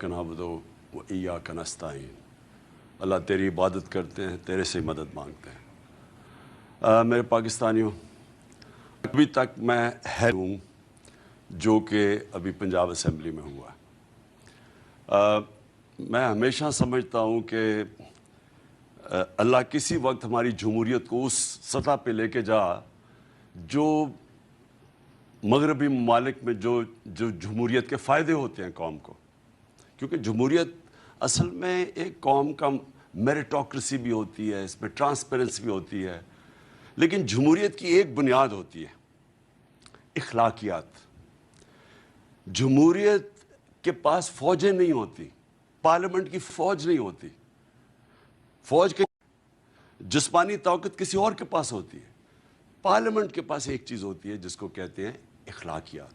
नअबुदु व इय्याका नस्तईन। अल्लाह तेरी इबादत करते हैं, तेरे से मदद मांगते हैं। मेरे पाकिस्तानियों, अभी तक मैं है हूँ जो कि अभी पंजाब असम्बली में हुआ। मैं हमेशा समझता हूँ कि अल्लाह किसी वक्त हमारी जमहूरियत को उस सतह पे लेके जा जो मगरबी ममालिक में जो जमहूरियत के फ़ायदे होते हैं कौम को, क्योंकि जमहूरियत असल में एक कौम का मेरिटोक्रेसी भी होती है, इसमें ट्रांसपेरेंसी भी होती है, लेकिन जमहूरियत की एक बुनियाद होती है इखलाकियात। जमहूरियत के पास फ़ौजें नहीं होती, पार्लियामेंट की फ़ौज नहीं होती, फ़ौज के जिस्मानी ताकत किसी और के पास होती है। पार्लियामेंट के पास एक चीज़ होती है जिसको कहते हैं इखलाकियात,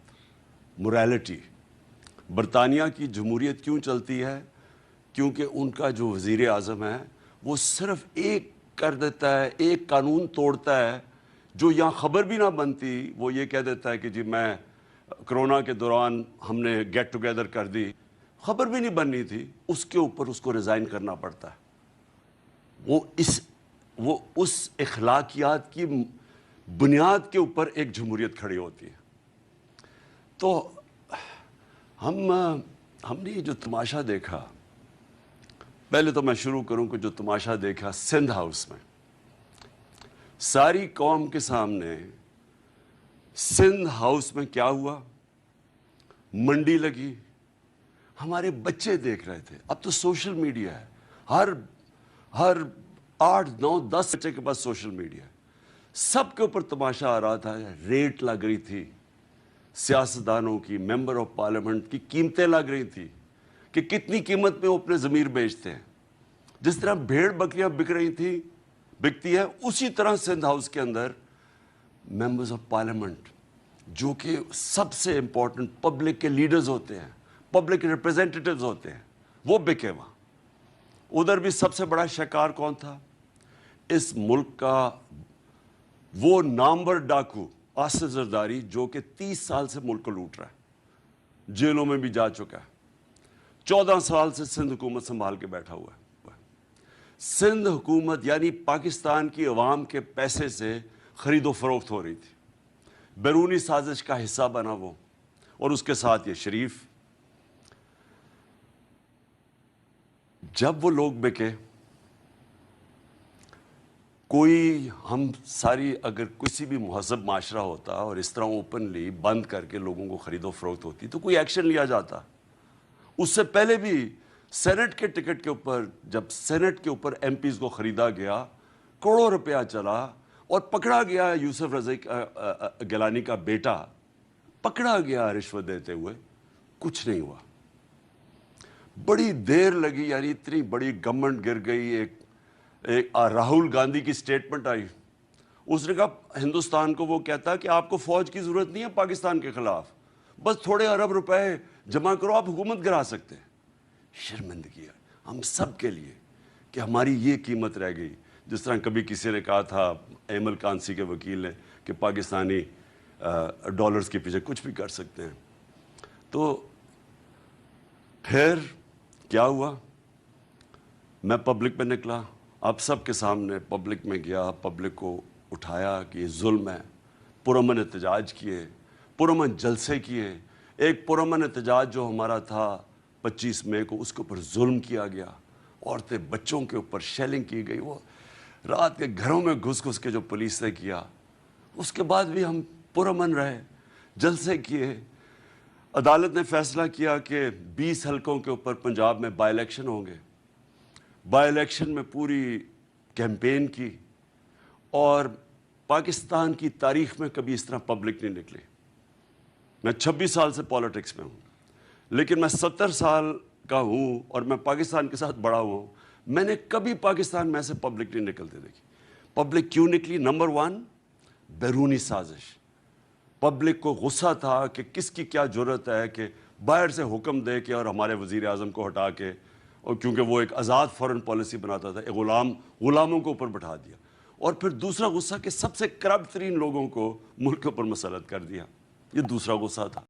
मोरालिटी। बरतानिया की जमहूरियत क्यों चलती है? क्योंकि उनका जो वज़ीर आज़म है वो सिर्फ एक कर देता है, एक कानून तोड़ता है जो यहाँ ख़बर भी ना बनती। वो ये कह देता है कि जी मैं कोरोना के दौरान हमने गेट टुगेदर कर दी, ख़बर भी नहीं बननी थी, उसके ऊपर उसको रिज़ाइन करना पड़ता है। वो उस इखलाकियात की बुनियाद के ऊपर एक जमहूरियत खड़ी होती है। तो हमने ये जो तमाशा देखा, पहले तो मैं शुरू करूं कि जो तमाशा देखा सिंध हाउस में, सारी कौम के सामने सिंध हाउस में क्या हुआ, मंडी लगी, हमारे बच्चे देख रहे थे। अब तो सोशल मीडिया है, हर 8, 9, 10 बच्चे के पास सोशल मीडिया है, सबके ऊपर तमाशा आ रहा था। रेट लग रही थी सियासतदानों की, मेंबर ऑफ पार्लियामेंट की कीमतें लग रही थी कि कितनी कीमत में वो अपने ज़मीर बेचते हैं। जिस तरह भेड़ बकरियां बिकती है, उसी तरह सिंध हाउस के अंदर मेंबर्स ऑफ पार्लियामेंट जो कि सबसे इंपॉर्टेंट पब्लिक के लीडर्स होते हैं, पब्लिक के रिप्रेजेंटेटिव्स होते हैं, वो बिके वहाँ। उधर भी सबसे बड़ा शिकार कौन था? इस मुल्क का वो नामवर डाकू आसिफ जरदारी, जो कि 30 साल से मुल्क को लूट रहा है, जेलों में भी जा चुका है, 14 साल से सिंध हुकूमत संभाल के बैठा हुआ है। सिंध हुकूमत यानी पाकिस्तान की अवाम के पैसे से खरीदो फरोख्त हो रही थी, बैरूनी साजिश का हिस्सा बना वो, और उसके साथ ये शरीफ। जब वो लोग बिके, कोई हम सारी अगर किसी भी महज़ब माशरा होता और इस तरह ओपनली बंद करके लोगों को ख़रीदो फरोख्त होती तो कोई एक्शन लिया जाता। उससे पहले भी सेनेट के टिकट के ऊपर, जब सेनेट के ऊपर एमपीज़ को ख़रीदा गया, करोड़ों रुपया चला और पकड़ा गया। यूसुफ रज़ा गिलानी का बेटा पकड़ा गया रिश्वत देते हुए, कुछ नहीं हुआ। बड़ी देर लगी, यानी इतनी बड़ी गवर्नमेंट गिर गई। एक राहुल गांधी की स्टेटमेंट आई, उसने कहा हिंदुस्तान को, वो कहता कि आपको फ़ौज की ज़रूरत नहीं है पाकिस्तान के ख़िलाफ़, बस थोड़े अरब रुपए जमा करो, आप हुकूमत गिरा सकते हैं। शर्मिंदगी है हम सब के लिए कि हमारी ये कीमत रह गई। जिस तरह कभी किसी ने कहा था, एमल कांसी के वकील ने, कि पाकिस्तानी डॉलर्स के पीछे कुछ भी कर सकते हैं। तो फिर क्या हुआ? मैं पब्लिक में निकला, आप सबके सामने पब्लिक में गया, पब्लिक को उठाया कि ये जुल्म है, पुरअमन एहतजाज किए, पुरअमन जलसे किए। एक पुरअमन एहतजाज जो हमारा था 25 मई को, उसके ऊपर जुल्म किया गया, औरतें बच्चों के ऊपर शेलिंग की गई, वो रात के घरों में घुस के जो पुलिस ने किया। उसके बाद भी हम पुरअमन रहे, जलसे किए। अदालत ने फैसला किया कि 20 हलकों के ऊपर पंजाब में बाई इलेक्शन होंगे। बाई इलेक्शन में पूरी कैंपेन की, और पाकिस्तान की तारीख में कभी इस तरह पब्लिक नहीं निकली। मैं 26 साल से पॉलिटिक्स में हूँ, लेकिन मैं 70 साल का हूँ और मैं पाकिस्तान के साथ बड़ा हुआ हूँ। मैंने कभी पाकिस्तान में ऐसे पब्लिक नहीं निकलते देखी। पब्लिक क्यों निकली? नंबर 1, बैरूनी साजिश। पब्लिक को गुस्सा था कि किसकी क्या ज़रूरत है कि बाहर से हुक्म दे के और हमारे वज़ीर आज़म को हटा के, और क्योंकि वो एक आज़ाद फॉरेन पॉलिसी बनाता था, गुलामों को ऊपर बैठा दिया। और फिर दूसरा गुस्सा कि सबसे करप्ट तरीन लोगों को मुल्क के ऊपर मसलत कर दिया। ये दूसरा गुस्सा था।